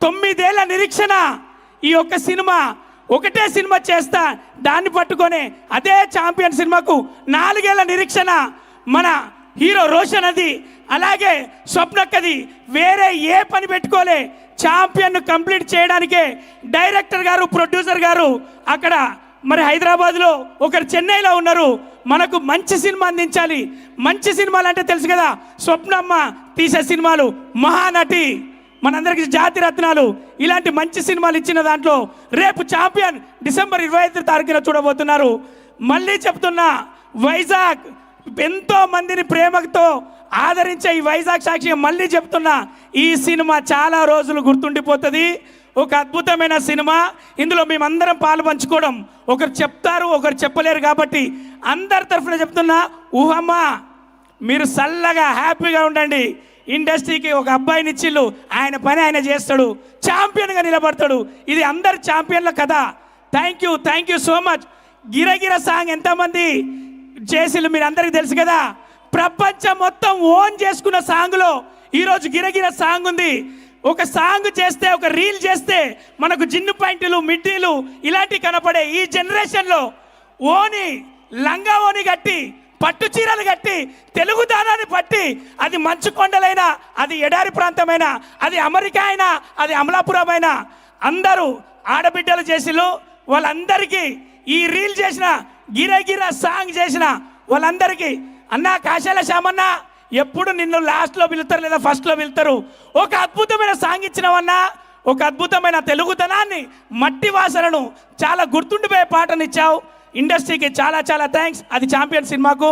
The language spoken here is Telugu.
9 ఏళ్ల నిరీక్షణ ఈ ఒక్క సినిమా, ఒకటే సినిమా చేస్తా దాన్ని పట్టుకొని అదే ఛాంపియన్ సినిమాకు 4 ఏళ్ల నిరీక్షణ మన హీరో రోషన్ అది, అలాగే స్వప్నక్కది. వేరే ఏ పని పెట్టుకోలే, ఛాంపియన్ కంప్లీట్ చేయడానికే డైరెక్టర్ గారు, ప్రొడ్యూసర్ గారు అక్కడ మరి హైదరాబాద్లో, ఒకరు చెన్నైలో ఉన్నారు. మనకు మంచి సినిమా అందించాలి. మంచి సినిమాలు అంటే తెలుసు కదా, స్వప్నమ్మ తీసే సినిమాలు, మహానటి, మనందరికి జాతి రత్నాలు, ఇలాంటి మంచి సినిమాలు ఇచ్చిన దాంట్లో రేపు ఛాంపియన్ డిసెంబర్ 25 తారీఖున చూడబోతున్నారు. మళ్ళీ చెప్తున్నా, వైజాగ్ ఎంతో మందిని ప్రేమతో ఆదరించే ఈ వైజాగ్ సాక్షిగా మళ్ళీ చెప్తున్నా, ఈ సినిమా చాలా రోజులు గుర్తుండిపోతుంది. ఒక అద్భుతమైన సినిమా. ఇందులో మేమందరం పాలు పంచుకోవడం, ఒకరు చెప్తారు ఒకరు చెప్పలేరు కాబట్టి అందరి తరఫున చెప్తున్నా, ఊహమ్మా మీరు చల్లగా హ్యాపీగా ఉండండి. ఇండస్ట్రీకి ఒక అబ్బాయిని ఇచ్చిళ్ళు, ఆయన పని ఆయన చేస్తాడు, ఛాంపియన్గా నిలబడతాడు. ఇది అందరు ఛాంపియన్ల కథ. Thank you so much. గిరగిర సాంగ్ ఎంతమంది చేసిళ్ళు మీరు అందరికీ తెలుసు కదా, ప్రపంచం మొత్తం ఓన్ చేసుకున్న సాంగ్లో ఈరోజు గిరగిర సాంగ్ ఉంది. ఒక సాంగ్ చేస్తే, ఒక రీల్ చేస్తే మనకు జిన్ను పాయింట్లు, మిడ్డీలు ఇలాంటివి కనపడే ఈ జనరేషన్లో ఓని లంగా ఓని కట్టి, పట్టు చీరలు కట్టి, తెలుగు దానాన్ని పట్టి, అది మంచు కొండలైనా, అది ఎడారి ప్రాంతమైనా, అది అమెరికా అయినా, అది అమలాపురం అయినా, అందరూ ఆడబిడ్డలు చేసిళ్ళు. వాళ్ళందరికీ ఈ రీల్ చేసిన, గిరగిర సాంగ్ చేసిన వాళ్ళందరికీ అన్నా కాశాల శ్యామన్న, ఎప్పుడు నిన్ను లాస్ట్లో పిలుస్తారు లేదా ఫస్ట్లో పిలుస్తారు. ఒక అద్భుతమైన సాంగ్ ఇచ్చినవన్నా, ఒక అద్భుతమైన తెలుగుతనాన్ని, మట్టి వాసనను, చాలా గుర్తుండిపోయే పాటనిచ్చావు. ఇండస్ట్రీకి చాలా థ్యాంక్స్. అది ఛాంపియన్ సినిమాకు.